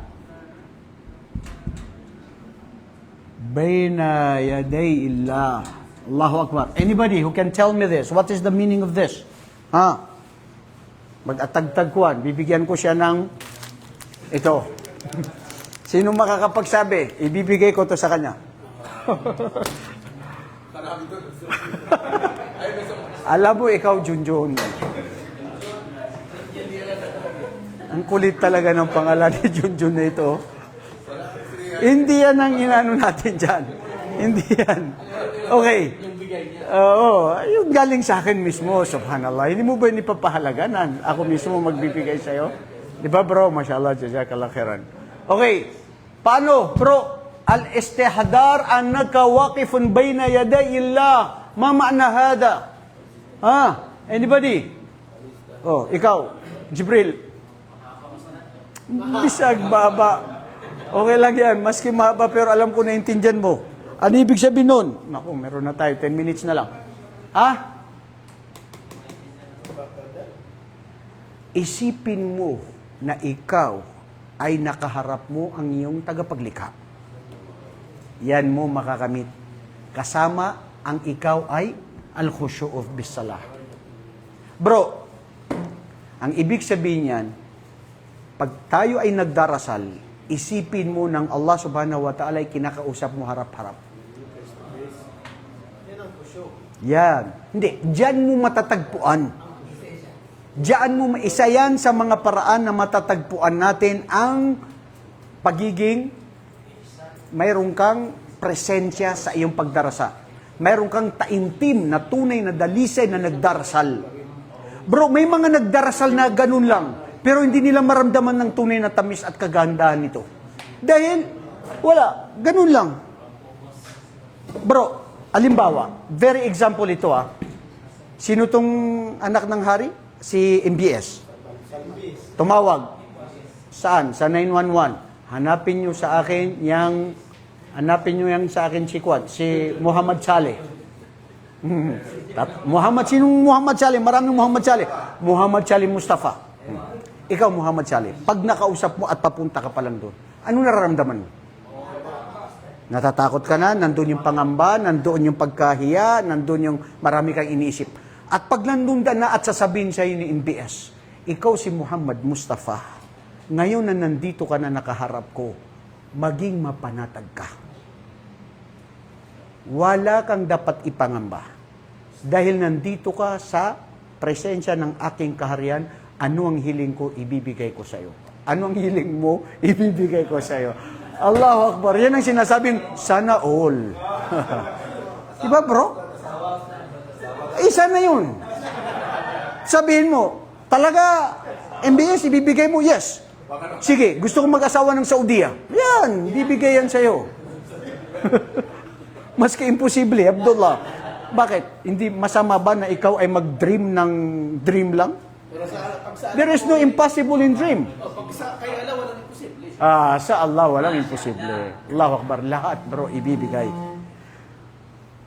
yaday Allah. Allahu Akbar. Anybody who can tell me this? What is the meaning of this? Ha? Mag-atagtagkuan. Bibigyan ko siya ng ito. Sino makakapagsabi? Ibibigay ko to sa kanya. Alam mo, ikaw, Junjun. Ang kulit talaga ng pangalan ni Junjun na ito. Hindi yan ang inano natin dyan. Hindi yan. Okay. Oo, yung galing sa akin mismo, subhanallah. Hindi mo ba ipapahalagan? Ako mismo magbibigay sa'yo? Di ba bro? Mashallah, jazakallah khairan. Okay. Paano? Bro, al-istihdar annaka waqifun bayna yaday Allah. Ma ma'na hada? Ha? Anybody? Oh, ikaw. Jibril. Bisag baba. Okay lang yan. Maski mahaba pero alam ko na intindihan mo. Ano ibig sabihin nun? Naku, meron na tayo. 10 minutes na lang. Ha? Isipin mo na ikaw ay nakaharap mo ang iyong tagapaglikha. Yan mo makakamit. Kasama ang ikaw ay al-khushu'u bis-salah. Bro, ang ibig sabihin yan, pag tayo ay nagdarasal, isipin mo ng Allah subhanahu wa ta'ala ay kinakausap mo harap-harap. Yan. Hindi, diyan mo matatagpuan. Diyan mo, isa yan sa mga paraan na matatagpuan natin ang pagiging mayroon kang presensya sa iyong pagdarasa. Mayroon kang taimtim na tunay na dalisay na nagdarasal. Bro, may mga nagdarasal na ganun lang, pero hindi nila maramdaman ng tunay na tamis at kagandahan nito. Dahil, wala, ganun lang. Bro, alimbawa, very example ito Sino tong anak ng hari? Si MBS. Tumawag. Saan? Sa 911. Hanapin nyo sa akin sa akin si Kwad, si Muhammad Saleh. Sinong Muhammad Saleh? Maraming Muhammad Saleh. Muhammad Saleh Mustafa. Ikaw, Muhammad Saleh, pag nakausap mo at papunta ka pa lang doon, ano nararamdaman mo? Natatakot ka na, nandun yung pangamba, nandun yung pagkahiya, nandun yung marami kang iniisip. At pag nandun na at sasabihin sa'yo ni MBS, ikaw si Muhammad Mustafa, ngayon na nandito ka na nakaharap ko, maging mapanatag ka. Wala kang dapat ipangamba. Dahil nandito ka sa presensya ng aking kaharian, ano ang hiling ko, ibibigay ko sa'yo. Ano ang hiling mo, ibibigay ko sa'yo. Allahu Akbar. Yan ang sinasabing, sana all. Diba bro? Isa na yun. Sabihin mo, talaga, MBS, ibibigay mo? Yes. Sige, gusto kong mag-asawa ng Saudiya. Yan, bibigay yan sa'yo. Maski imposible, Abdullah. Bakit? Hindi masama ba na ikaw ay mag-dream ng dream lang? There is no impossible in dream. Kaya Allah, walang imposible. Sa Allah, walang imposible. Allahu Akbar, lahat bro, ibibigay.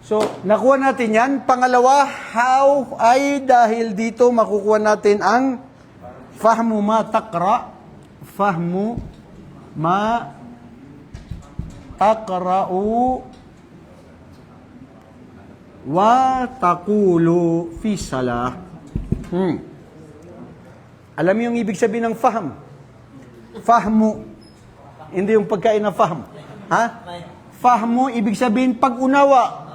So, nakuha natin yan. Pangalawa, how ay dahil dito makukuha natin ang fahmu ma taqra, fahmu ma taqra'u wa taqulu fi salah. Alam mo yung ibig sabihin ng fahm? Fahmu. Hindi yung pagkain na fahm. Ha? Fahmu, ibig sabihin pag-unawa.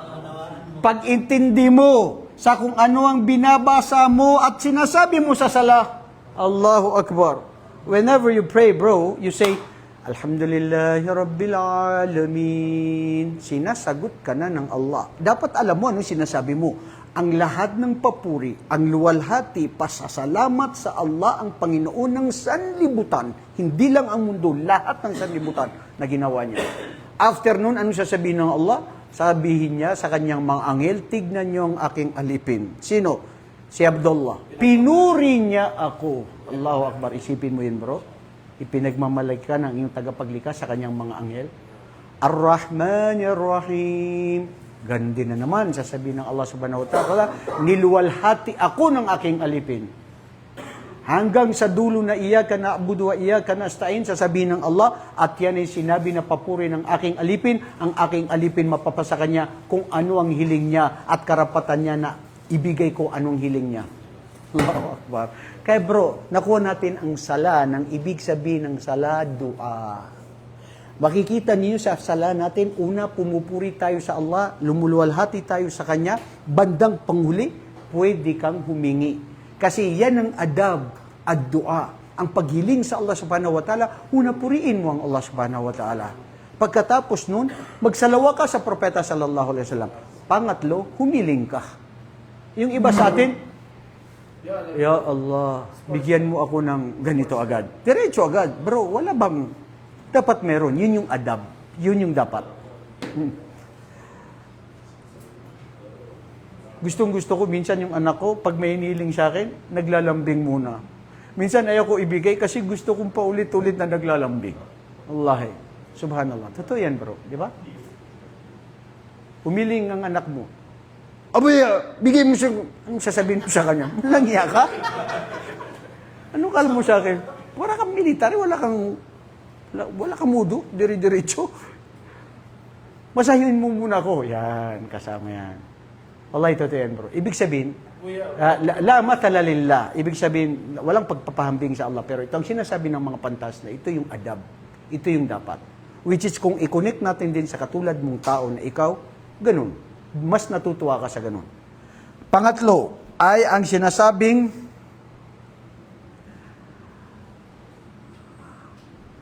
Pag-intindi mo sa kung ano ang binabasa mo at sinasabi mo sa sala. Allahu Akbar. Whenever you pray, bro, you say, Alhamdulillahi Rabbil Alamin. Sinasagot ka na ng Allah. Dapat alam mo ano sinasabi mo. Ang lahat ng papuri, ang luwalhati, pasasalamat sa Allah ang Panginoon ng sanlibutan. Hindi lang ang mundo, lahat ng sanlibutan na ginawa niya. After nun, ano sasabihin ng Allah? Sabihin niya sa kanyang mga anghel, tignan niyo ang aking alipin. Sino? Si Abdullah. Pinuri niya ako. Allahu Akbar. Isipin mo yun, bro. Ipinagmamalay ka ng iyong tagapaglikha sa kanyang mga anghel. Ar-Rahmanir-Rahim. Gandi na naman, sasabihin ng Allah subhanahu wa ta'ala, niluwalhati ako ng aking alipin. Hanggang sa dulo na iyaka na'budu wa iyaka nasta'in, sasabihin ng Allah, at yan ay sinabi na papuri ng aking alipin, ang aking alipin mapapasa kanya kung ano ang hiling niya at karapatan niya na ibigay ko anong hiling niya. Allahu Akbar. Kaya bro, nakuha natin ang sala, ng ibig sabihin ng sala, dua. Makikita niyo sa sala natin, una, pumupuri tayo sa Allah, lumuluwalhati tayo sa Kanya, bandang panghuli, pwede kang humingi. Kasi yan ang adab, ad-dua. Ang paghiling sa Allah subhanahu wa ta'ala, una puriin mo ang Allah subhanahu wa ta'ala. Pagkatapos nun, magsalawa ka sa propeta sallallahu alaihi wasallam. Pangatlo, humiling ka. Yung iba sa atin, Ya Allah, bigyan mo ako ng ganito agad. Diretso agad. Bro, wala bang dapat meron? Yun yung adab. Yun yung dapat. Gustong-gusto ko, minsan yung anak ko, pag may hiniling sa akin, naglalambing muna. Minsan ayaw ko ibigay kasi gusto kong paulit-ulit na naglalambing. Wallahi. Subhanallah. Totoo yan, bro. Di ba? Umiling ang anak mo. Abay, bigay mo siya. Anong sasabihin mo sa kanya? Langya ka? Anong kala mo sa akin? Wala kang military, wala kang mudo, dire-diretso. Masahin mo muna ako. Yan, kasama yan. Wallahi, totoo yan, bro. Ibig sabihin, la matala lillah. Ibig sabihin, walang pagpapahambing sa Allah. Pero ito ang sinasabi ng mga pantas na ito yung adab. Ito yung dapat. Which is, kung i-connect natin din sa katulad mong tao na ikaw, ganun. Mas natutuwa ka sa ganun. Pangatlo, ay ang sinasabing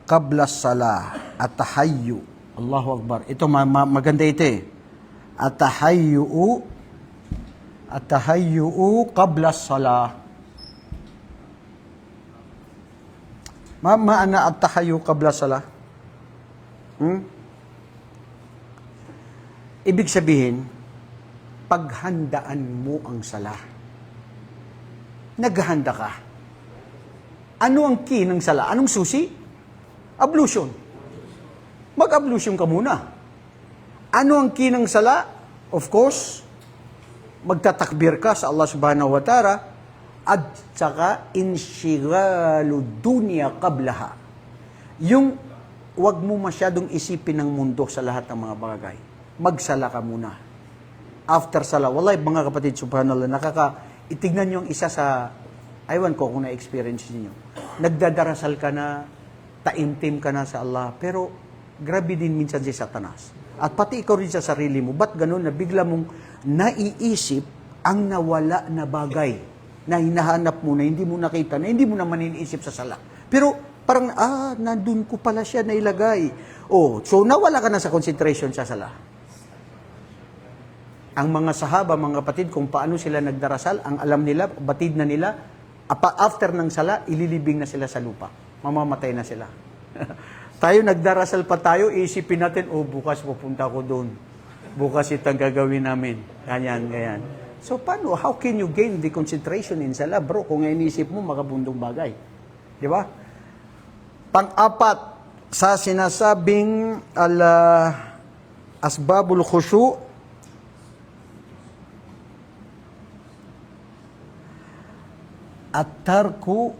qabla salah at tahayyu. Allahu Akbar. Ito maganda ito eh. At tahayyu qabla salah. Maana at tahayyu qabla salah? Ibig sabihin, paghandaan mo ang sala. Naghahanda ka. Ano ang key ng sala? Anong susi? Ablution. Mag-ablution ka muna. Ano ang key ng sala? Of course, magtatakbir ka sa Allah subhanahu wa ta'ala at saka inshigalu dunya qablaha. Yung wag mo masyadong isipin ng mundo sa lahat ng mga bagay. Magsala ka muna. After sala, wallahi mga kapatid, subhanallah, itignan nyo ang isa sa, aywan ko kung na-experience niyo. Nagdadarasal ka na, taimtim ka na sa Allah, pero grabe din minsan si Satanas. At pati ikaw rin sa sarili mo, ba't ganun na bigla mong naiisip ang nawala na bagay na hinahanap mo, na hindi mo nakita, na hindi mo naman iniisip sa sala. Pero parang, nandun ko pala siya nailagay. Oh, so nawala ka na sa concentration sa sala. Ang mga sahaba, mga kapatid, kung paano sila nagdarasal, ang alam nila, batid na nila, after ng sala, ililibing na sila sa lupa. Mamamatay na sila. Tayo, nagdarasal pa tayo, isipin natin, bukas pupunta ko doon. Bukas itang gagawin namin. Ganyan. So, paano? How can you gain the concentration in sala, bro? Kung inisip mo, makabundong bagay. Di ba? Pang-apat, sa sinasabing asbabul khusyu', at-tarku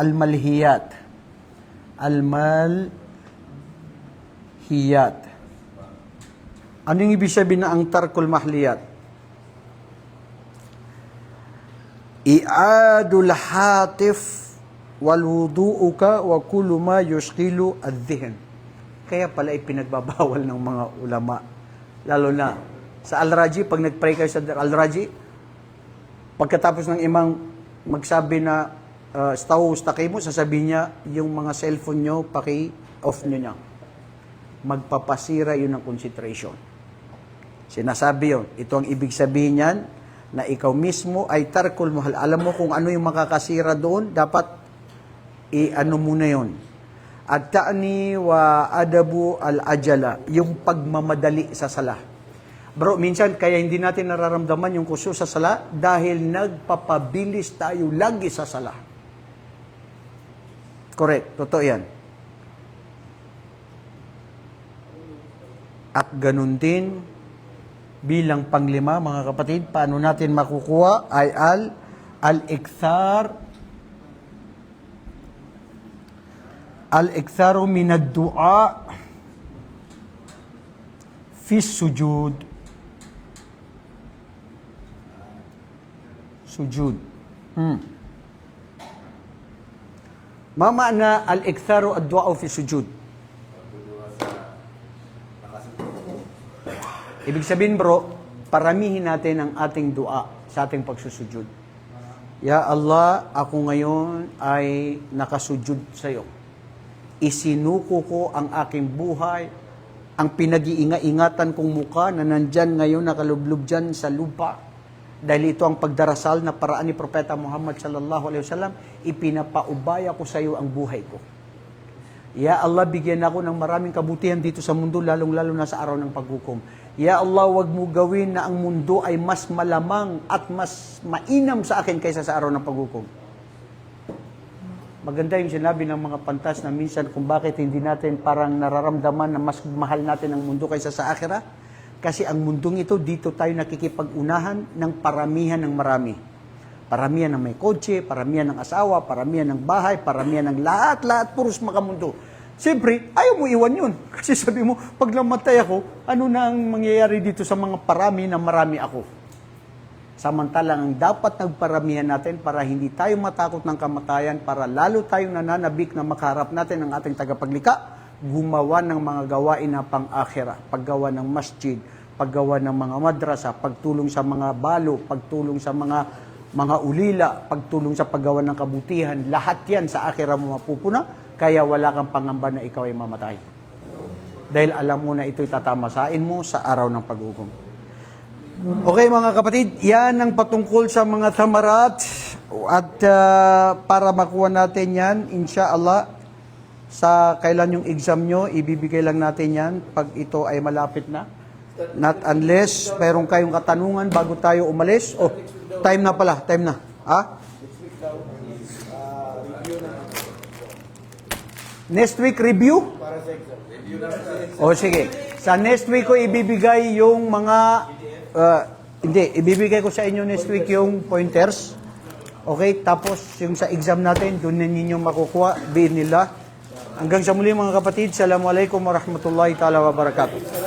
al-malhiyat. Al-malhiyat. Ano yung ibig sabihin na ang tarkul mahliyat? I'adul hatif wal wudu'uka wa kullu ma yushqilu adh-dhihn. Kaya pala ipinagbabawal ng mga ulama Lalo na sa Al-Raji, pag nag-pray kayo sa Al-Raji, pagkatapos ng imang magsabi na stakimu, sasabihin niya, yung mga cellphone nyo, paki-off nyo niya. Magpapasira yun ng concentration. Sinasabi yun. Ito ang ibig sabihin niyan, na ikaw mismo ay tarkul mahal. Alam mo kung ano yung makakasira doon, dapat i-ano muna yun. At ta'ni wa adabu al-ajala, yung pagmamadali sa sala. Bro, minsan kaya hindi natin nararamdaman yung kusyo sa sala dahil nagpapabilis tayo lagi sa sala. Correct, totoo yan. At ganun din, bilang panglima, mga kapatid, paano natin makukuha ay al-iktharu min ad-du'a fi sujud. Sujud. Ma ma'na al-iktharu ad-du'a fi sujud? Ibig sabihin bro, paramihin natin ang ating dua sa ating pagsusujud. Ya Allah, ako ngayon ay nakasujud sa iyo. Isinuko ko ang aking buhay, ang pinag-iinga-ingatan kong muka na nandyan ngayon nakalublob dyan sa lupa. Dahil ito ang pagdarasal na paraan ni Propeta Muhammad sallallahu alaihi wasallam, ipinapaubaya ko sa iyo ang buhay ko. Ya Allah, bigyan ako ng maraming kabutihan dito sa mundo, lalong-lalo na sa araw ng paghukom. Ya Allah, wag mo gawin na ang mundo ay mas malamang at mas mainam sa akin kaysa sa araw ng paghukom. Maganda yung sinabi ng mga pantas na minsan kung bakit hindi natin parang nararamdaman na mas mahal natin ang mundo kaysa sa akhirah. Kasi ang mundong ito, dito tayo nakikipag-unahan ng paramihan ng marami. Paramihan ng may kotse, paramihan ng asawa, paramihan ng bahay, paramihan ng lahat-lahat, puros makamundo. Siyempre, ayaw mo iwan yun. Kasi sabi mo, pag namatay ako, ano na ang mangyayari dito sa mga parami na marami ako? Samantalang ang dapat nagparamihan natin para hindi tayo matakot ng kamatayan, para lalo tayong nananabik na makaharap natin ang ating tagapaglikha, gumawa ng mga gawain na pang-akhira, paggawa ng masjid, paggawa ng mga madrasa, pagtulong sa mga balo, pagtulong sa mga ulila, pagtulong sa paggawa ng kabutihan, lahat yan sa akhira mo mapupuna, kaya wala kang pangamba na ikaw ay mamatay. Dahil alam mo na ito'y tatamasain mo sa araw ng paghukom. Okay mga kapatid, yan ang patungkol sa mga thamarat at para makuha natin yan, insyaAllah, sa kailan yung exam nyo, ibibigay lang natin yan pag ito ay malapit na. Not unless mayroon kayong katanungan bago tayo umalis. Oh, time na pala, time na. Ha? Next week review? O sige. Sa next week ko ibibigay yung mga ibibigay ko sa inyo next week yung pointers. Okay, tapos yung sa exam natin, doon na ninyo makukuha, bi'inillah. Hanggang sa muli mga kapatid, Assalamualaikum warahmatullahi ta'ala wabarakatuh.